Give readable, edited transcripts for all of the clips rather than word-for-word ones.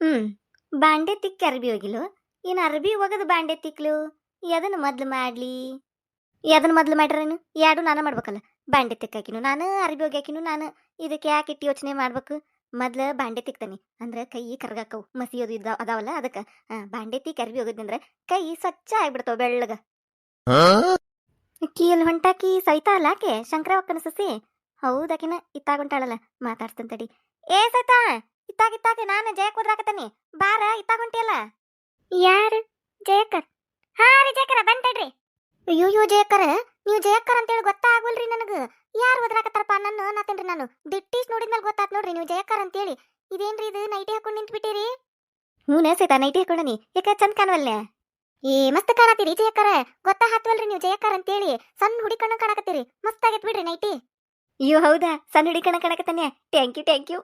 ಹ್ಮ್ ಬಾಂಡೆ ತಿಕ್ಕಿ ಅರ್ಬಿ ಹೋಗಿಲು ಇನ್ನು ಅರ್ಬಿ ಒಗದು ಬಾಂಡೆ ತಿಕ್ಲು ಎದನ್ನ ಮೊದ್ಲು ಮಾಡ್ಲಿ ಎದನ್ನ ಮೊದ್ಲು ಮಾಡ್ರೇನು ಎರಡು ನಾನು ಮಾಡ್ಬೇಕಲ್ಲ. ಬಾಂಡೆ ತಿಕ್ಕಾಕಿನು ನಾನು ಅರ್ಬಿ ಹೋಗ್ಯಾಕಿನು ನಾನು. ಇದಕ್ಕೆ ಯಾಕೆ ಇಟ್ಟು ಯೋಚನೆ ಮಾಡ್ಬೇಕು. ಮೊದ್ಲು ಬಾಂಡೆ ತಿಕ್ತಾನೆ ಅಂದ್ರೆ ಕೈ ಕರ್ಗಾಕವು ಮಸಿಯೋದು ಅದಾವಲ್ಲ ಅದಕ್ಕೆ. ಬಾಂಡೆ ತಿಕ್ಕಿ ಅರ್ಬಿ ಹೋಗಿದ್ನಂದ್ರೆ ಕೈ ಸ್ವಚ್ಛ ಆಗ್ಬಿಡ್ತಾವ ಬೆಳ್ಳಗ. ಕೀಲ್ ಹೊಂಟಾಕಿ ಸೈತಾ ಅಲ್ಲ ಆಕೆ ಶಂಕರವಕ್ಕನ ಸಸಿ. ಹೌದಾಕಿನ ಇತ್ತಾಗುಂಟಾಳಲ್ಲ ಮಾತಾಡ್ಸ್ತಂತಡಿ. ಏ ಸೈತಾ ಇತ್ತಾಗ ನಾನು ಜಯಕ್ ಓದ್ರಾಕತಾನಿ ಬಾರ ಇತ್ತಾಗ ಹೊಂಟಿಯಲ್ಲ. ಯಾರು ಜಯಕ್ಕರ್? ಹಾ ರೀ ಜಯಕರ ಬಂತಡ್ರಿ. ಅಯ್ಯೋ ಜಯಕ್ಕರ ನೀವು ಜಯಕ್ಕರ್ ಅಂತೇಳಿ ಗೊತ್ತಾಗವಲ್ರಿ ನನಗ. ಯಾರು ಓದ್ರಾಕತ್ತಾರಪ್ಪ ನನ್ನ ನಾತೇನ್ರಿ ನಾನು ದಿಟ್ಟೀಸ್ ನೋಡಿದ್ಮೇಲೆ ಗೊತ್ತಾತ್ ನೋಡ್ರಿ ನೀವು ಜಯಕ್ಕರ್ ಅಂತೇಳಿ. ಇದೇನ್ರಿ ಇದು ನೈಟಿ ಹಾಕೊಂಡು ನಿಂತ್ ಬಿಟ್ಟಿರಿ? ಹ್ಞೂ ಸೈತಾ ನೈಟಿ ಹಾಕೊಂಡನಿ ಯಾಕೆ ಚಂದ ಕಾಣವಲ್ಲೆ? ಏ ಮಸ್ತ್ ಕಾಣತ್ತೀರಿ ಜಯಕ್ಕರ. ಗೊತ್ತಾ ಹತ್ವಲ್ರಿ ನೀವು ಜಯಕ್ಕರ್ ಅಂತೇಳಿ ಸಣ್ಣ ಹುಡಿ ಕಣ್ಣ ಕಾಣಕತ್ತೀರಿ. ಮಸ್ತ್ ಆಗೈತ್ ಬಿಡ್ರಿ ನೈಟಿ. ಅಯ್ಯೋ ಹೌದಾ ಸಣ್ಣ ಹುಡಿ ಕಣ್ಣ ಕಾಣಕತ್ತಾನೆ. Thank you.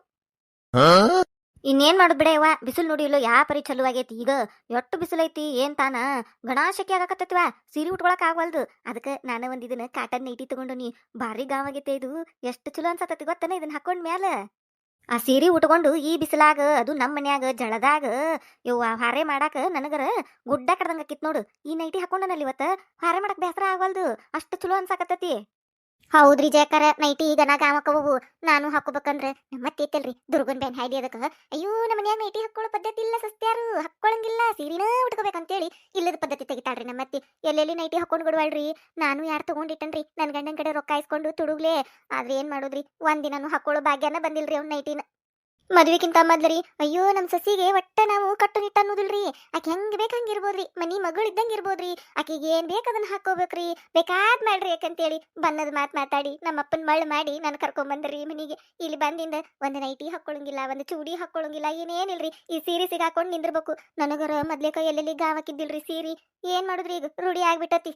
ಇನ್ನೇನ್ ಮಾಡೋದ್ ಬಿಡ ಯವ್ವ ಬಿಸಿಲು ನೋಡಿ ಇಲ್ಲೋ ಯಾ ಪರಿ ಚಲೋ ಆಗೈತಿ ಈಗ. ಎಷ್ಟು ಬಿಸಿಲೈತಿ ಏನ್ ತಾನ ಗಣಾ ಶೆಕೆ ಆಗಕತ್ತೈತಿವ. ಸೀರೆ ಉಟ್ಕೊಳಕ್ ಆಗವಲ್ದು. ಅದಕ್ಕೆ ನಾನು ಒಂದಿದನ್ನ ಕಾಟನ್ ನೈಟಿ ತಗೊಂಡು ನೀ ಭಾರಿ ಗಾವ್ ಆಗೈತೆ ಇದು. ಎಷ್ಟು ಚಲೋ ಅನ್ಸತ್ತೈತಿ ಗೊತ್ತನ ಇದನ್ನ ಹಾಕೊಂಡ್ ಮ್ಯಾಲ. ಆ ಸೀರೆ ಉಟ್ಕೊಂಡು ಈ ಬಿಸಿಲಾಗ ಅದು ನಮ್ಮ ಮನ್ಯಾಗ ಜಳದಾಗ ಯವ್ವ ಹಾರೆ ಮಾಡಾಕ ನನಗರ ಗುಡ್ಡ ಕಡ್ದಂಗ ಆಕಿತ್ ನೋಡು. ಈ ನೈಟಿ ಹಾಕೊಂಡನಲ್ಲಿ ಇವತ್ತ ಹಾರೆ ಮಾಡಕ್ ಬೇಸರ ಆಗವಲ್ದು. ಅಷ್ಟು ಚಲೋ ಅನ್ಸಾಕತ್ತೈತಿ. ಹೌದ್ರಿ ಜಯಕರ ನೈಟಿ ಈಗ ನಾ ಗಾಮಕ್ಕವು ನಾನು ಹಾಕೋಬೇಕಂದ್ರೆ ಮತ್ತೆ ಐತಲ್ರಿ ದುರ್ಗನ್ ಬ್ಯಾನ್ ಹಾಯ್ದಿ ಅದಕ್ಕೆ. ಅಯ್ಯೋ ನಮ್ಮ ಮನ್ಯಾಗ ನೈಟಿ ಹಾಕೊಳ್ಳೋ ಪದ್ಧತಿ ಇಲ್ಲ ಸಸ್ತ್ಯಾರು ಹಾಕೊಳಂಗಿಲ್ಲ ಸೀರಿನ ಉಟ್ಕೋಬೇಕಂತೇಳಿ ಇಲ್ಲದ ಪದ್ಧತಿ ತೆಗಿತಾಳ್ರಿ ನಮ್ಮತ್ತಿ. ಎಲ್ಲೆಲ್ಲಿ ನೈಟಿ ಹಾಕೊಂಡು ಬಿಡುವಳ್ರಿ. ನಾನು ಯಾರು ತಗೊಂಡಿಟ್ಟನ್ರಿ ನನ್ನ ಗಂಡನ ಕಡೆ ರೊಕ್ಕ ಇಸ್ಕೊಂಡು ತುಡುಗ್ಲೆ. ಆದ್ರೆ ಏನ್ ಮಾಡೋದ್ರಿ ಒಂದಿನಾನು ಹಾಕೊಳ್ಳೋ ಭಾಗ್ಯನ ಬಂದಿಲ್ರಿ ಅವ್ನ ನೈಟಿನ. ಮದ್ವಿಕ್ಕಿಂತ ಮೊದ್ಲರಿ ಅಯ್ಯೋ ನಮ್ ಸಸಿಗೆ ಒಟ್ಟ ನಾವು ಕಟ್ಟುನಿಟ್ಟ ಅನ್ನೋದಿಲ್ರಿ. ಆಕೆ ಹೆಂಗ್ ಬೇಕ ಹಂಗಿರ್ಬೋದ್ರಿ ಮನಿ ಮಗಳು ಇದ್ದಂಗ ಇರ್ಬೋದ್ರಿ. ಆಕಿಗೆ ಏನ್ ಬೇಕ ಅದನ್ನ ಹಾಕೋಬೇಕ್ರಿ ಬೇಕಾದ್ ಮಾಡ್ರಿ ಯಾಕಂತೇಳಿ ಬನ್ನದ ಮಾತಾಡಿ ನಮ್ಮಪ್ಪನ್ ಮಳ್ಳು ಮಾಡಿ ನಾನು ಕರ್ಕೊಂಡ್ ಬಂದ್ರಿ ಮನಿಗೆ. ಇಲ್ಲಿ ಬಂದಿಂದ ಒಂದ್ ನೈಟಿ ಹಾಕೊಳಂಗಿಲ್ಲ ಒಂದ್ ಚೂಡಿ ಹಾಕೊಳಂಗಿಲ್ಲ ಏನೇನಿಲ್ರಿ. ಈ ಸೀರೆ ಸಿಗಾಕೊಂಡ್ ನಿಂದಿರ್ಬೇಕು. ನನಗರ ಮೊದ್ಲೇಕ ಎಲ್ಲೆಲ್ಲಿ ಗಾವ್ ಹಾಕಿದ್ದಿಲ್ರಿ ಸೀರಿ. ಏನ್ ಮಾಡುದ್ರಿ ಈಗ ರೂಢಿ ಆಗ್ಬಿಟ್ಟತಿ.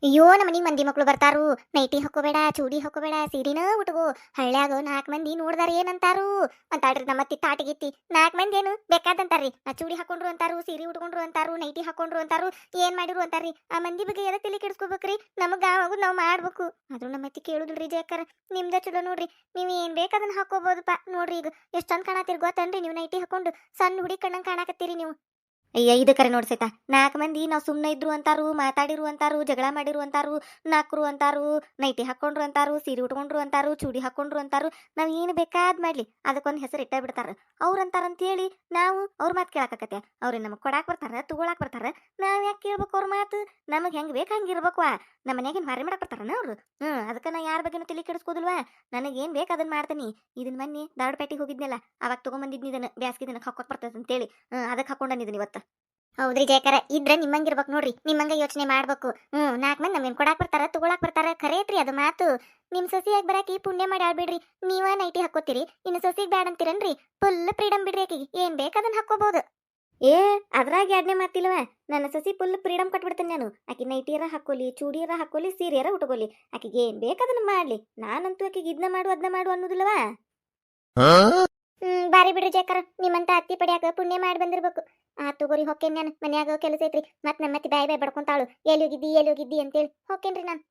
ಅಯ್ಯೋ ನಮ್ಮನಿ ಮಂದಿ ಮಕ್ಳು ಬರ್ತಾರು ನೈಟಿ ಹಾಕೋಬೇಡ ಚೂಡಿ ಹಾಕೋಬೇಡ ಸೀರಿನ ಉಟ್ಕೋ. ಹಳ್ಳ್ಯಾಗ 4 ಮಂದಿ ನೋಡ್ದಾರ ಏನಂತಾರು ಅಂತಾಳ್ರಿ ನಮ್ಮತ್ತಿ ತಾಟಿಗಿತ್ತಿ. 4 ಮಂದಿ ಏನು ಬೇಕಾದಂತಾರ್ರಿ. ನಾ ಚೂಡಿ ಹಾಕೊಂಡ್ರು ಅಂತಾರು ಸೀರೆ ಉಟ್ಕೊಂಡ್ರು ಅಂತಾರು ನೈಟಿ ಹಾಕೊಂಡ್ರು ಅಂತಾರು ಏನ್ ಮಾಡಿರು ಅಂತಾರ್ರಿ. ಆ ಮಂದಿ ಬಗ್ಗೆ ಎದಕ್ ತಲೆ ಕೆಡಿಸ್ಕೋಬೇಕ್ರಿ. ನಮಗ ಆಗೋದು ನಾವ್ ಮಾಡ್ಬೇಕು. ಆದ್ರೂ ನಮ್ಮತ್ತಿ ಕೇಳುದಿಲ್ರಿ ಜಯಕ್ಕರ. ನಿಮ್ದ ಚಲೋ ನೋಡ್ರಿ ನೀವ್ ಏನ್ ಬೇಕಾದನ್ನ ಹಾಕೋಬಹುದಪ್ಪ. ನೋಡ್ರಿ ಈಗ ಎಷ್ಟ್ ಚಂದ ಕಾಣತ್ತೀರಿ ಗೊತ್ತನ್ರಿ ನೀವು ನೈಟಿ ಹಾಕೊಂಡು ಸಣ್ಣ ಹುಡಿ ಕಣ್ಣಂಗ್ ಕಾಣಕತ್ತೀರಿ ನೀವು. ಅಯ್ಯ ಇದು ಕರೆ ನೋಡ್ಸೈತ 4 ಮಂದಿ ನಾವು ಸುಮ್ಮನೆ ಇದ್ರು ಅಂತಾರು ಮಾತಾಡಿರು ಅಂತಾರು ಜಗಳ ಮಾಡಿರು ಅಂತಾರು ನಕ್ರು ಅಂತಾರು ನೈಟಿ ಹಾಕೊಂಡ್ರು ಅಂತಾರು ಸೀರೆ ಉಟ್ಕೊಂಡ್ರು ಅಂತಾರು ಚೂಡಿ ಹಾಕೊಂಡ್ರು ಅಂತಾರು. ನಾವ್ ಏನು ಬೇಕಾದ್ ಮಾಡ್ಲಿ ಅದಕ್ಕೊಂದು ಹೆಸರು ಇಟ್ಟ ಬಿಡ್ತಾರ. ಅವ್ರ ಅಂತಾರಂತೇಳಿ ನಾವು ಅವ್ರ ಮಾತು ಕೇಳಾಕತ್ತೆ. ಅವ್ರೇನ್ ನಮಗ್ ಕೊಡಾಕ್ ಬರ್ತಾರ ತಗೊಳಾಕ್ ಬರ್ತಾರ. ನಾವ್ ಯಾಕೆ ಕೇಳ್ಬೇಕು ಅವ್ರ ಮಾತು. ನಮಗ್ ಹೆಂಗ್ ಬೇಕ ಹಂಗಿರ್ಬೇಕು. ನಮ್ಮ ಮನ್ಯಾಗೇನ್ ಮಾರಿ ಮಾಡಕ್ ಬರ್ತಾರನ ಅವ್ರು. ಅದಕ್ಕೆ ನಾ ಯಾರ ಬಗ್ಗೆನೂ ತಲೆ ಕೆಡಿಸ್ಕೋದಿಲ್ವಾ. ನನಗೇನ್ ಬೇಕು ಅದನ್ನ ಮಾಡ್ತೀನಿ. ಇದನ್ ಮೊನ್ನೆ ದಾವಡಪೇಟೆಗೆ ಹೋಗಿದ್ನಲ್ಲ ಅವಾಗ ತಗೊಂಬಂದಿದ್ನಿ ಇದನ್ನ ಬ್ಯಾಸ್ಗಿ ದಿನಕ್ಕೆ ಹಾಕೋಕ್ ಬರ್ತದ ಅಂತೇಳಿ. ಅದಕ್ಕೆ ಹಾಕೊಂಡನಿದನ್ ಇವತ್ತ. ಹೌದ್ರಿ ಜಯಕರ ಇದ್ರ ನಿಮ್ಮಂಗಿರ್ಬೇಕು ನೋಡ್ರಿ ನಿಮ್ಮಂಗ ಯೋಚನೆ ಮಾಡ್ಬೇಕು. 4 ಮಂದಿ ನಮ್ಗೇನ್ ಕೊಡಾಕ್ ಬರ್ತಾರ ತಗೊಳಾಕ್ ಬರ್ತಾರ ಖರೆ ಐತ್ರಿ ಅದು ಮಾತು. ನಿಮ್ ಸೊಸಿಯಾಗಿ ಬರಾಕಿ ಪುಣ್ಯ ಮಾಡಿ ಆಡ್ಬಿಡ್ರಿ. ನೀವ ನೈಟಿ ಹಾಕೋತೀರಿ ಇನ್ನು ಸೊಸಿಗ್ ಬ್ಯಾಡ ಅಂತೀರನ್ರಿ. ಫುಲ್ ಫ್ರೀಡಮ್ ಬಿಡ್ರಿ ಆಕಿಗೆ ಏನ್ ಬೇಕದನ್ನ ಹಾಕೋಬಹುದು. ಏ ಅದ್ರಾಗ ಎರಡನೇ ಮಾತಿಲ್ವ. ನನ್ನ ಸಸಿ ಫುಲ್ ಫ್ರೀಡಮ್ ಕೊಟ್ಬಿಡ್ತೇನೆ ನಾನು. ಆಕಿ ನೈಟಿಯರ ಹಾಕೋಲಿ ಚೂಡಿಯರ ಹಾಕೋಲಿ ಸೀರೆಯರ ಉಟ್ಕೋಲಿ ಆಕಿಗೆ ಏನ್ ಬೇಕದನ್ನ ಮಾಡ್ಲಿ. ನಾನಂತೂ ಆಕಿಗೆ ಇದನ್ನ ಮಾಡು ಅದನ್ನ ಮಾಡು ಅನ್ನೋದಿಲ್ವಾ. ಬಾರಿ ಬಿಡ್ರಿ ಜಯಕರ ನಿಮ್ಮಂತ ಅತ್ತಿ ಪಡಿಯಾಕ ಪುಣ್ಯ ಮಾಡಿ ಬಂದಿರ್ಬೇಕು. ತಗೋರಿ ಹೊಕ್ಕೇನ್ ನಾನು ಮನ್ಯಾಗ ಕೆಲಸ ಐತ್ರಿ. ಮತ್ ನಮ್ಮತ್ತಿ ಬಾಯ್ ಬಡ್ಕೊಂತಾಳು ಎಲ್ಲಿ ಹೋಗಿದ್ದಿ ಅಂತೇಳಿ ಹೊಕ್ಕೇನ್ರಿ ನಾನು.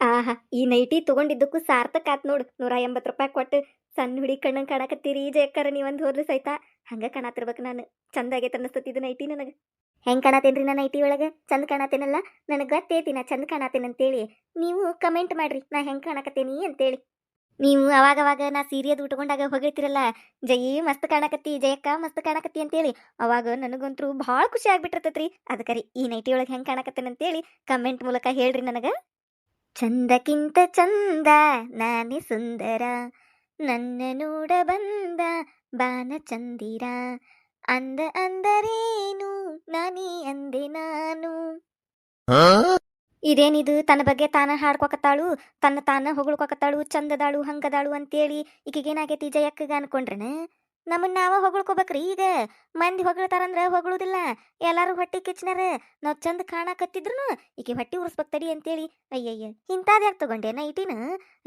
ಆಹಾ ಈ ನೈಟಿ ತಗೊಂಡಿದ್ದಕ್ಕೂ ಸಾರ್ಥಕ ಆತ್ ನೋಡು. 180 ರೂಪಾಯಿ ಕೊಟ್ಟು ಸಣ್ಣ ಹುಡಿ ಕಣ್ಣಂಗ್ ಕಾಣಕತ್ತೀರಿ ಜಯಕ್ಕರ ನೀವಂದ್ ಹೋದ್ರಿ ಸೈತಾ. ಹಂಗ ಕಾಣತಿರ್ಬೇಕು ನಾನು. ಚಂದ ಆಗೈತೆ ಅನ್ನಿಸ್ತತಿದ್ ನೈಟಿ ನನಗ. ಹೆಂಗ್ ಕಾಣತೇನ್ರಿ ನಾ ನೈಟಿ ಒಳಗ ಚಂದ ಕಾಣತೇನಲ್ಲ. ನನಗ್ ಗೊತ್ತೈತಿ ನಾ ಚಂದ ಕಾಣತೇನಂತೇಳಿ. ನೀವು ಕಮೆಂಟ್ ಮಾಡ್ರಿ ನಾ ಹೆಂಗ್ ಕಾಣಕತ್ತೇನಿ ಅಂತೇಳಿ. ನೀವು ಅವಾಗವಾಗ ನಾ ಸೀರಿಯದು ಉಟ್ಕೊಂಡಾಗ ಹೊಗಳ್ತಿರಲ್ಲ ಜೈ ಮಸ್ತ್ ಕಾಣಕತ್ತಿ ಜಯಕ್ಕ ಮಸ್ತ್ ಕಾಣಕತ್ತಿ ಅಂತೇಳಿ. ಅವಾಗ ನನಗಂತೂ ಭಾಳ ಖುಷಿ ಆಗ್ಬಿಟ್ಟಿರ್ತೈತ್ರಿ. ಅದಕ್ಕರಿ ಈ ನೈಟಿ ಒಳಗೆ ಹೆಂಗ್ ಕಾಣಕತ್ತೇನಂತೇಳಿ ಕಮೆಂಟ್ ಮೂಲಕ ಹೇಳ್ರಿ ನನಗ. ಚಂದಕ್ಕಿಂತ ಚಂದ ನಾನೇ ಸುಂದರ ನನ್ನ ನೋಡ ಬಂದ ಬಾನ ಚಂದಿರ ಅಂದರೇನು ನಾನೇ ಅಂದೆ ನಾನು. ಇದೇನಿದು ತನ್ನ ಬಗ್ಗೆ ತಾನ ಹಾಡ್ಕೊಕತ್ತಾಳು ತಾನ ಹೊಗಳ್ಕೊಕತ್ತಾಳು ಚಂದದಾಳು ಹಂಗದಾಳು ಅಂತೇಳಿ. ಈಗೇನಾಗೈತಿ ಜಯಕ್ಕಗ ಅನ್ಕೊಂಡ್ರನ. ನಮ್ಮನ್ನ ನಾವ ಹೊಗಳ್ಕೊಬೇಕ್ರಿ. ಈಗ ಮಂದಿ ಹೊಗಳ್ತಾರಂದ್ರ ಹೊಗಳುದಿಲ್ಲ. ಎಲ್ಲಾರು ಹೊಟ್ಟಿ ಕಿಚ್ಚಿನಾರ ನಾವ್ ಚಂದ ಕಾಣಕತ್ತಿದ್ರು ಈಕೆ ಹೊಟ್ಟಿ ಉರ್ಸ್ಬೇಕ್ ತಡಿ ಅಂತೇಳಿ. ಅಯ್ಯಯ್ಯ ಇಂತಾದ್ ಯಾಕೆ ತಗೊಂಡೆ ನೈಟಿನ.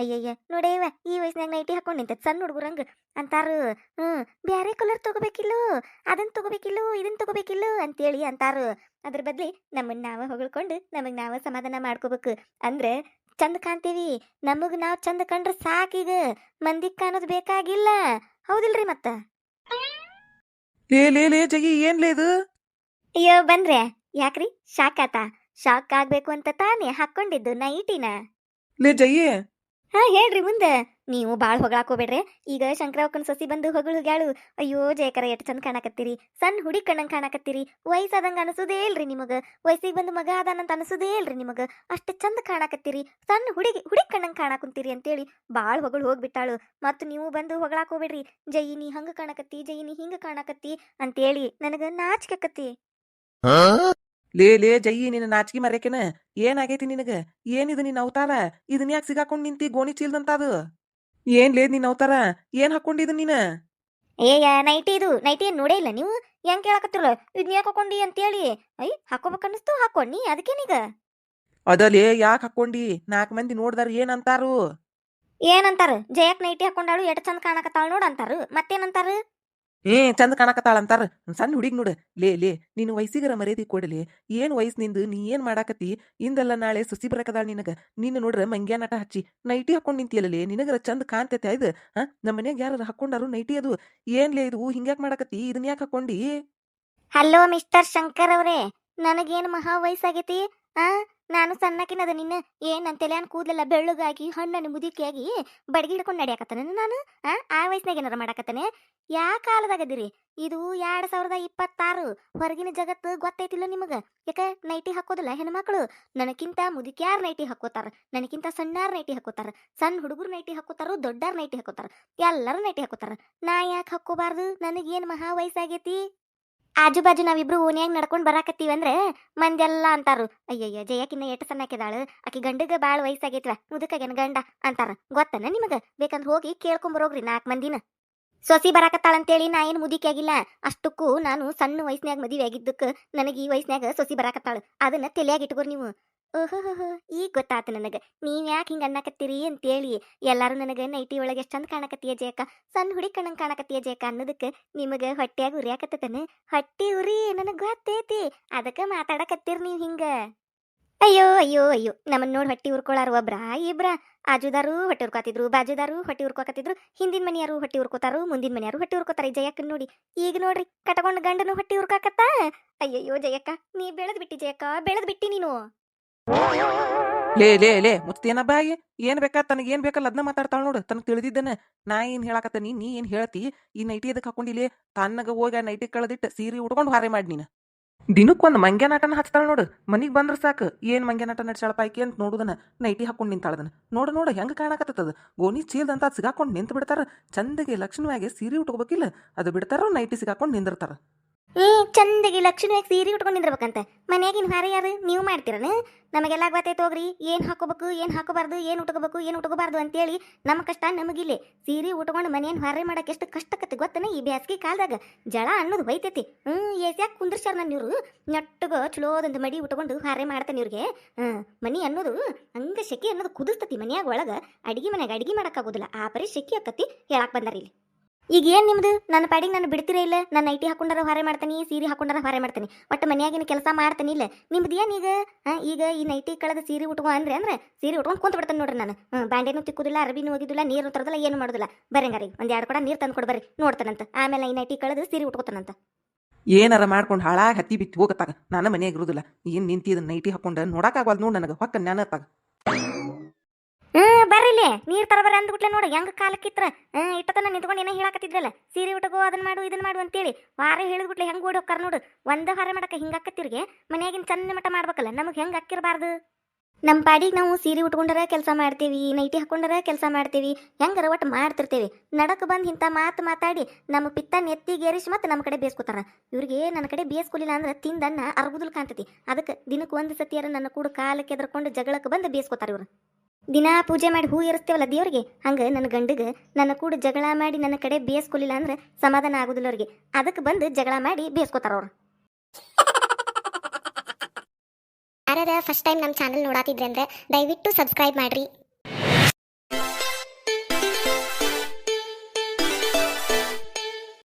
ಅಯ್ಯಯ್ಯ ನೋಡೇವ ಈ ವಯಸ್ಸಿನಾಗ ನೈಟಿ ಹಾಕೊಂಡ್ ನಿಂತೈತ್ ಸಣ್ಣ ಹುಡುಗರಂಗ ಅಂತಾರು. ಬ್ಯಾರೆ ಕಲರ್ ತಗೋಬೇಕಿಲ್ಲೋ ಅದನ್ ತಗೋಬೇಕಿಲ್ಲೋ ಇದನ್ ತಗೋಬೇಕಿಲ್ಲೋ ಅಂತೇಳಿ ಅಂತಾರು. ಅದ್ರ ಬದ್ಲಿ ನಮ್ಮನ್ನ ನಾವ ಹೊಗಳ್ಕೊಂಡು ನಮಗ್ ನಾವ ಸಮಾಧಾನ ಮಾಡ್ಕೋಬೇಕು. ಅಂದ್ರೆ ಚಂದ ಕಾಣ್ತೀವಿ. ನಮಗ್ ನಾವ್ ಚಂದ ಕಂಡ್ರ ಸಾಕೀಗ ಮಂದಿಗ್ ಕಾಣೋದು ಬೇಕಾಗಿಲ್ಲ. ಹೌದಿಲ್ರಿ ಮತ್ತ. ಲೇ ಜಗಿ ಏನ್ಲೇ ಇದು? ಅಯ್ಯೋ ಬಂದ್ರೆ ಯಾಕ್ರಿ ಶಾಕ್ ಆತಾ? ಶಾಕ್ ಆಗ್ಬೇಕು ಅಂತ ತಾನೇ ಹಾಕೊಂಡಿದ್ದು ನೈಟಿನ. ಲೇ ಜಗಿ, ಹಾ ಹೇಳ್ರಿ ಮುಂದೆ. ನೀವು ಬಾಳ್ ಹೊಗಳಾಕೋಬೇಡ್ರಿ. ಈಗ ಶಂಕರವಕ್ಕನ ಸಸಿ ಬಂದು ಹೊಗಳು ಹೋಗ್ಯಾಳು. ಅಯ್ಯೋ ಜಯಕರ ಎಷ್ಟ್ ಚಂದ ಕಾಣಕತ್ತೀರಿ, ಸಣ್ಣ ಹುಡುಗಿ ಕಣ್ಣಂಗ್ ಕಾಣಕತ್ತೀರಿ, ವಯಸ್ಸಾದಂಗ ಅನಸುದೇ ಇಲ್ರಿ ನಿಮಗ, ವಯಸ್ಸಿಗೆ ಬಂದು ಮಗ ಅದಾನಂತ ಅನಸುದೇ ಇಲ್ರಿ ನಿಮಗ, ಅಷ್ಟ್ ಚಂದ ಕಾಣಕತ್ತೀರಿ, ಸಣ್ಣ ಹುಡುಗಿ ಕಣ್ಣಂಗ್ ಕಾಣಕುಂತೀರಿ ಅಂತೇಳಿ ಬಾಳ್ ಹೊಗಳು ಹೋಗ್ಬಿಟ್ಟಾಳು. ಮತ್ ನೀವು ಬಂದು ಹೊಗಳಾಕೋಬೇಡ್ರಿ. ಜಯಿ ನೀ ಹಂಗ ಕಾಣಕತ್ತಿ, ಜಯಿ ನೀ ಹಿಂಗ ಕಾಣಕತ್ತಿ ಅಂತೇಳಿ ನನಗ ನಾಚಿಕೆಕತ್ತಿ. ಲೇ ಜಯಿ, ನಿನ್ನ ನಾಚಿಕೆ ಮರ್ಯಾಕೆನ ಏನಾಗೈತಿ ನಿನಗ? ಏನಿದು ನಿನ್ನ ಅವತಾರ? ಇದನ್ ಯಾಕೆ ಸಿಗಾಕೊಂಡ್ ನಿಂತಿ ಗೋಣಿ ಚೀಲ್ದಂತ ಅದು? ಏನ್ಲೇ ನಿನ್ನ ಅವತಾರ? ಏನ್ ಹಾಕೊಂಡಿದ್ ನೀನ? ಏಯ ನೈಟಿ ಇದು ನೈಟಿ ಏನ್ ನೋಡೇ ಇಲ್ಲ ನೀವು? ಹೆಂಗ್ ಕೇಳಕತ್ತಿರಲ್ಲ ಇದ್ನ ಯಾಕೆ ಹಾಕೊಂಡಿ ಅಂತೇಳಿ. ಹಾಕೋಬೇಕನ್ನಿಸ್ತು ಹಾಕೊಂಡಿ, ಅದಕ್ಕೇನೀಗ? ಅದಲೇ ಯಾಕೆ ಹಾಕೊಂಡಿ? 4 ಮಂದಿ ನೋಡ್ದಾರ ಏನಂತಾರು? ಏನಂತಾರ? ಜಯಕ್ ನೈಟಿ ಹಾಕೊಂಡಾಳು ಎಷ್ಟ್ ಚಂದ ಕಾಣಕತ್ತಾಳ ನೋಡ್ ಅಂತಾರು. ಮತ್ತೇನಂತಾರ? ಚಂದ ಕಾಣಕತ್ತಾಳ ಅಂತಾರ. ಸಣ್ಣ ಹುಡುಗಿ ನೋಡು. ಲೇ ನೀನು ವಯಸ್ಸಿಗರ ಮರ್ಯಾದಿ ಕೊಡಲಿ. ಏನ್ ವಯಸ್ಸು ನಿಂದು? ನೀ ಏನ್ ಮಾಡಾಕತಿ? ಇಂದಲ್ಲ ನಾಳೆ ಸುಸಿ ಬರಕದಾಳ ನಿನಗ. ನೀನು ನೋಡ್ರ ಮಂಗ್ಯಾ ನಟ ಹಚ್ಚಿ ನೈಟಿ ಹಾಕೊಂಡ್ ನಿಂತಿಯಲ್ಲೇ, ನಿನಗರ ಚಂದ ಕಾಣ್ತೈತೆ ಇದು? ನಮ್ಮ ಮನ್ಯಾಗ ಯಾರು ಹಾಕೊಂಡಾರು ನೈಟಿ ಅದು? ಏನ್ಲೇ ಇದು ಹಿಂಗ್ಯಾಕ್ ಮಾಡಾಕತಿ? ಇದನ್ ಯಾಕೆ ಹಾಕೊಂಡಿ? ಹಲೋ ಮಿಸ್ಟರ್ ಶಂಕರ್ ಅವರೇ, ನನಗೇನು ಮಹಾ ವಯಸ್ಸಾಗೈತಿ? ಆ ನಾನು ಸಣ್ಣಕಿನದ ನಿನ್ನ ಏನ್ ನನ್ನ ತಲೆಯನ್ ಕೂದಲೆಲ್ಲ ಬೆಳ್ಳಗಾಗಿ ಹಣ್ಣನ್ನು ಮುದುಕಿಯಾಗಿ ಬಡಗಿ ಹಿಡ್ಕೊಂಡು ನಡಿಯಾಕತ್ತಾನೆ ನಾನು. ಆ ವಯಸ್ಸಿನಾಗ ಏನಾರ ಮಾಡಾಕತ್ತಾನೆ? ಯಾ ಕಾಲದಾಗದಿರಿ ಇದು? 2026. ಹೊರಗಿನ ಜಗತ್ತು ಗೊತ್ತೈತಿಲ್ಲ ನಿಮಗ? ಯಾಕ ನೈಟಿ ಹಾಕೋದಿಲ್ಲ ಹೆಣ್ಮಕ್ಳು? ನನಕ್ಕಿಂತ ಮುದುಕ್ಯಾರ್ ನೈಟಿ ಹಾಕೋತಾರ, ನನಕ್ಕಿಂತ ಸಣ್ಣಾರ್ ನೈಟಿ ಹಾಕೋತಾರ, ಸಣ್ಣ ಹುಡುಗರು ನೈಟಿ ಹಾಕೋತಾರ, ದೊಡ್ಡಾರ್ ನೈಟಿ ಹಾಕೋತಾರ, ಎಲ್ಲರೂ ನೈಟಿ ಹಾಕೋತಾರ. ನಾ ಯಾಕೆ ಹಾಕೋಬಾರ್ದು? ನನಗೇನ್ ಮಹಾ ವಯಸ್ಸಾಗೈತಿ? ಆಜು ಬಾಜು ನಾವಿಬ್ರು ಓನ್ಯಾಗ ನಡ್ಕೊಂಡ್ ಬರಾಕತ್ತೀವಂದ್ರೆ ಮಂದೆಲ್ಲ ಅಂತಾರು, ಅಯ್ಯಯ್ಯ ಜಯಕಿನ್ನ ಎಟ್ಟು ಸಣ್ಣಾಕಿದಾಳು, ಆಕಿ ಗಂಡಗ ಬಾಳ ವಯಸ್ಸಾಗೈತ್ವ, ಮುದುಕಾಗೇನ ಗಂಡ ಅಂತಾರ. ಗೊತ್ತನ ನಿಮಗ? ಬೇಕಂದ್ರ ಹೋಗಿ ಕೇಳ್ಕೊಂಬರೋಗ್ರಿ 4 ಮಂದಿನ. ಸೊಸಿ ಬರಾಕತ್ತಾಳಂತೇಳಿ ನಾ ಏನು ಮುದುಕಿ ಆಗಿಲ್ಲ. ಅಷ್ಟಕ್ಕೂ ನಾನು ಸಣ್ಣ ವಯಸ್ಸಿನಾಗ ಮದುವೆ ಆಗಿದ್ದಕ್ಕೆ ನನಗೆ ಈ ವಯಸ್ಸಿನಾಗ ಸೊಸಿ ಬರಾಕತ್ತಾಳು. ಅದನ್ನ ತಲೆಯಾಗ ಇಟ್ಕೋರಿ ನೀವು. ಓಹೋಹೋ, ಈಗ ಗೊತ್ತಾತ ನನಗ ನೀವ್ ಯಾಕೆ ಹಿಂಗ ಅನ್ನಕತ್ತೀರಿ ಅಂತೇಳಿ. ಎಲ್ಲಾರು ನನಗ ನೈಟಿ ಒಳಗೆ ಎಷ್ಟ್ ಚಂದ ಕಾಣಕತ್ತೀಯ ಜಯಕ, ಸಣ್ಣ ಹುಡಿ ಕಣ್ಣಂಗ್ ಕಾಣಕತ್ತೀಯ ಜಯಕ ಅನ್ನೋದಕ್ಕೆ ನಿಮಗ ಹೊಟ್ಯಾಗ ಉರಿಯಾಕತ್ತೇನೆ. ಹೊಟ್ಟಿ ಉರಿ ನನಗ್ ಗೊತ್ತೈತಿ, ಅದಕ್ಕ ಮಾತಾಡಕತ್ತೀರಿ ನೀವ್ ಹಿಂಗ. ಅಯ್ಯೋ ಅಯ್ಯೋ ಅಯ್ಯೋ, ನಮ್ಮನ್ನ ನೋಡಿ ಹೊಟ್ಟಿ ಉರ್ಕೊಳ್ಳಾರು ಒಬ್ರ ಇಬ್ರ? ಆಜುದಾರು ಹೊಟ್ಟೆ ಉರ್ಕೋತಿದ್ರು, ಬಾಜುದಾರು ಹೊಟ್ಟಿ ಉರ್ಕೋಕತ್ತಿದ್ರು, ಹಿಂದಿನ ಮನೆಯಾರು ಹೊಟ್ಟಿ ಉರ್ಕೋತಾರು, ಮುಂದಿನ ಮನೆಯಾರು ಹೊಟ್ಟಿ ಉರ್ಕೋತಾರ. ಈ ಜಯಕ್ಕನ್ ನೋಡಿ ಈಗ ನೋಡ್ರಿ, ಕಟಕೊಂಡ್ ಗಂಡನು ಹೊಟ್ಟಿ ಉರ್ಕಾಕತ್ತ. ಅಯ್ಯಯ್ಯೋ ಜಯಕ್ಕ, ನೀ ಬೆಳೆದ್ ಬಿಟ್ಟಿ ಜಯಕ್ಕ, ಬೆಳೆದ್ ಬಿಟ್ಟಿ ನೀನು. ಲೇ ಮುತ್ತೇನ ಬಾಯಿ, ಏನ್ ಬೇಕಾ ತನಗ ಏನ್ ಬೇಕಲ್ಲ ಅದನ್ನ ಮಾತಾಡ್ತಾಳ ನೋಡು. ತನಗ್ ತಿಳಿದಿದ್ದನ ನಾ ಏನ್ ಹೇಳಾಕತ್ತೀನಿ, ನೀ ಏನ್ ಹೇಳ್ತಿ? ಈ ನೈಟಿ ಎದಕ್ ಹಾಕೊಂಡಿಲಿ? ತನ್ನಗ ಹೋಗಿ ಆ ನೈಟಿ ಕಳೆದಿಟ್ಟು ಸೀರೆ ಉಟ್ಕೊಂಡು ಹಾರೆ ಮಾಡಿ ನೀನು ದಿನಕ್ಕೊಂದು ಮಂಗ್ಯ ನಾಟನ ಹಚ್ತಾಳ ನೋಡು. ಮನಿಗ್ ಬಂದ್ರ ಸಾಕು ಏನ್ ಮಂಗ್ಯ ನಾಟ ನಡ್ಸಾಳ ಪಾಯ್ಕಿ ಅಂತ ನೋಡುದನ. ನೈಟಿ ಹಾಕೊಂಡು ನಿಂತಾಳದನ ನೋಡು ಹೆಂಗ ಕಾಣಕತ್ತದ. ಗೋಣಿ ಚೀಲ್ದಂತ ಸಿಗಾಕೊಂಡು ನಿಂತು ಬಿಡ್ತಾರ. ಚಂದಗೆ ಲಕ್ಷಣವಾಗಿ ಸೀರೆ ಉಟ್ಕೋಬೇಕಿಲ್ಲ, ಅದು ಬಿಡ್ತಾರ ನೈಟಿ ಸಿಗಾಕೊಂಡು ನಿಂದಿರ್ತಾರ. ಚಂದಗಿ ಲಕ್ಷಣವಾಗಿ ಸೀರೆ ಉಟ್ಕೊಂಡು ನಿಂದಿರ್ಬೇಕಂತ ಮನ್ಯಾಗಿನ ಹಾರ ಯಾರು ನೀವು ಮಾಡ್ತೀರನ? ನಮಗೆಲ್ಲ ಗೊತ್ತೈತೆ ಹೋಗ್ರಿ, ಏನ್ ಹಾಕೋಬೇಕು ಏನ್ ಹಾಕೋಬಾರ್ದು, ಏನ್ ಉಟ್ಕೋಬೇಕು ಏನ್ ಉಟ್ಕೋಬಾರ್ದು ಅಂತೇಳಿ. ನಮ್ಮ ಕಷ್ಟ ನಮಗಿಲ್ಲಿ. ಸೀರೆ ಉಟ್ಕೊಂಡು ಮನೇನ್ ಹಾರೆ ಮಾಡಕ್ಕೆ ಎಷ್ಟು ಕಷ್ಟಕತ್ತೆ ಗೊತ್ತನ? ಈ ಬ್ಯಾಸ್ಗಿ ಕಾಲದಾಗ ಜಳ ಅನ್ನೋದು ಬೈತೈತಿ. ಏಸ್ಯಾಕೆ ಕುಂದ್ರಸ್ಯಾರ ನನ್ನ ಇವ್ರು ನೆಟ್ಟಗ ಚಲೋದಂದು ಮಡಿ ಉಟ್ಕೊಂಡು ಹಾರೆ ಮಾಡ್ತಾನೆ ಇವ್ರಿಗೆ. ಮನಿ ಅನ್ನೋದು ಹಂಗ ಶೆಕೆ ಅನ್ನೋದು ಕುದಿಸ್ತತಿ ಮನ್ಯಾಗ ಒಳಗ. ಅಡಿಗೆ ಮನ್ಯಾಗ ಅಡಿಗೆ ಮಾಡಕ್ಕಾಗೋದಿಲ್ಲ, ಆ ಪರಿ ಶೆಕೆ ಆಕತಿ. ಹೇಳಕ್ ಬಂದಾರ ಇಲ್ಲಿ. ಈಗ ಏನ್ ನಿಮ್ದು? ನನ್ನ ಪಾಡಿಗೆ ನಾನು ಬಿಡ್ತೀರಾ ಇಲ್ಲ? ನನ್ನ ನೈಟಿ ಹಾಕೊಂಡಾರ ಹೊರೆ ಮಾಡ್ತಾನೆ, ಸೀರೆ ಹಾಕೊಂಡಾರ ಹೊರೆ ಮಾಡ್ತಾನೆ, ಒಟ್ಟು ಮನ್ಯಾಗಿನ ಕೆಲಸ ಮಾಡ್ತಾನೆ ಇಲ್ಲ. ನಿಮ್ದು ಏನ್ ಈಗ? ಈಗ ಈ ನೈಟಿ ಕಳೆದ ಸೀರೆ ಉಟ್ಕೊ ಅಂದ್ರೆ ಸೀರೆ ಉಟ್ಕೊಂಡು ಕುಂತ ಬಿಡ್ತಾನೆ ನೋಡ್ರಿ ನಾನು. ಬಾಂಡೆನೂ ತಿಕ್ಕುದಿಲ್ಲ, ಅರಬಿನೂ ಹೋಗಿದಿಲ್ಲ, ನೀರು ತರದಿಲ್ಲ, ಏನು ಮಾಡೋದಿಲ್ಲ. ಬರಂಗಾರಿ ಒಂದ್ 2 ಕೊಡ ನೀರು ತಂದು ಕೊಡ್ ಬರ್ರಿ, ನೋಡ್ತಾನಂತ. ಆಮೇಲೆ ಈ ನೈಟಿ ಕಳೆದು ಸೀರೆ ಉಟ್ಕೋತಾನಂತ. ಏನಾರ ಮಾಡ್ಕೊಂಡು ಹಾಳಾಗಿ ಹತ್ತಿ ಬಿತ್ತಿ ಹೋಗತ್ತಾಗ ನಾನು ಮನೆಯಾಗ ಇರುದಿಲ್ಲ. ಏನ್ ನಿಂತಿದ ನೈಟಿ ಹಾಕೊಂಡ ನೋಡಕ್ಕಾಗಲ್ದು ನೋಡ್ ನನಗೆ. ಹೊಕ್ಕ ಜ್ಞಾನತ್ತಾಗ ಬರ್ರಿಲ್ಲೇ ನೀರ್ ತರಬರ ಅಂದ್ಬಿಟ್ಲೆ ನೋಡು ಹೆಂಗ ಕಾಲಕ್ಕಿತ್ರ. ಇಟ್ಟತನ ನಿಂತ್ಕೊಂಡು ಏನೋ ಹೇಳಾಕತ್ತಿದ್ರಲ್ಲ, ಸೀರೆ ಉಟ್ಕೋ ಅದನ್ನ ಮಾಡು ಇದನ್ನ ಮಾಡು ಅಂತೇಳಿ. ವಾರೆ ಹೇಳಿದ್ಬಿಟ್ಲೆ ಹೆಂಗ್ ಓಡಿ ಹೋಗ್ತಾರ ನೋಡು. ಒಂದ ಹಾರೆ ಮಾಡಕ ಹಿಂಗಾಕತ್ತಿರ್ಗೆ ಮನ್ಯಾಗಿನ ಚಂದ ಮಟ ಮಾಡ್ಬೇಕಲ್ಲ. ನಮಗ್ ಹೆಂಗ್ ಅಕ್ಕಿರಬಾರ್ದು? ನಮ್ಮ ಪಾಡಿಗೆ ನಾವು ಸೀರೆ ಉಟ್ಕೊಂಡರ ಕೆಲಸ ಮಾಡ್ತೇವಿ, ನೈಟಿ ಹಾಕೊಂಡರ ಕೆಲಸ ಮಾಡ್ತೇವಿ, ಹೆಂಗಾರ ಒಟ್ಟು ಮಾಡ್ತಿರ್ತೇವಿ. ನಡಕ್ ಬಂದು ಇಂಥ ಮಾತು ಮಾತಾಡಿ ನಮ್ಮ ಪಿತ್ತ ನೆತ್ತಿಗೇರಿಸಿ ಮತ್ತೆ ನಮ್ಮ ಕಡೆ ಬೇಸ್ಕೋತಾರ. ಇವ್ರಿಗೆ ನನ್ನ ಕಡೆ ಬೇಸ್ಕೊಲಿಲ್ಲ ಅಂದ್ರೆ ತಿಂದನ್ನ ಅರ್ಬುದಲ್ ಕಾಣ್ತತಿ. ಅದಕ್ಕೆ ದಿನಕ್ಕೆ ಒಂದು ಸತಿಯಾರ ನನ್ನ ಕೂಡ ಕಾಲಕ್ಕೆ ಎದ್ರಕೊಂಡು ಜಗಳಕ್ಕೆ ಬಂದು ಬೇಸ್ಕೋತಾರ ಇವ್ರು. ದಿನಾ ಪೂಜೆ ಮಾಡಿ ಹೂ ಏರಿಸ್ತೇವಲ್ಲ ದೇವ್ರಿಗೆ, ಹಂಗೆ ನನ್ನ ಗಂಡಗೆ ನನ್ನ ಕೂಡ ಜಗಳ ಮಾಡಿ ನನ್ನ ಕಡೆ ಬೇಸ್ಕೊಲಿಲ್ಲ ಅಂದ್ರೆ ಸಮಾಧಾನ ಆಗುದಿಲ್ಲ ಅವ್ರಿಗೆ. ಅದಕ್ಕೆ ಬಂದು ಜಗಳ ಮಾಡಿ ಬೇಸ್ಕೋತಾರ ಅವ್ರು. ಯಾರಾದ ಫಸ್ಟ್ ಟೈಮ್ ನಮ್ಮ ಚಾನಲ್ ನೋಡಾತಿದ್ರೆ ಅಂದ್ರೆ ದಯವಿಟ್ಟು ಸಬ್ಸ್ಕ್ರೈಬ್ ಮಾಡ್ರಿ.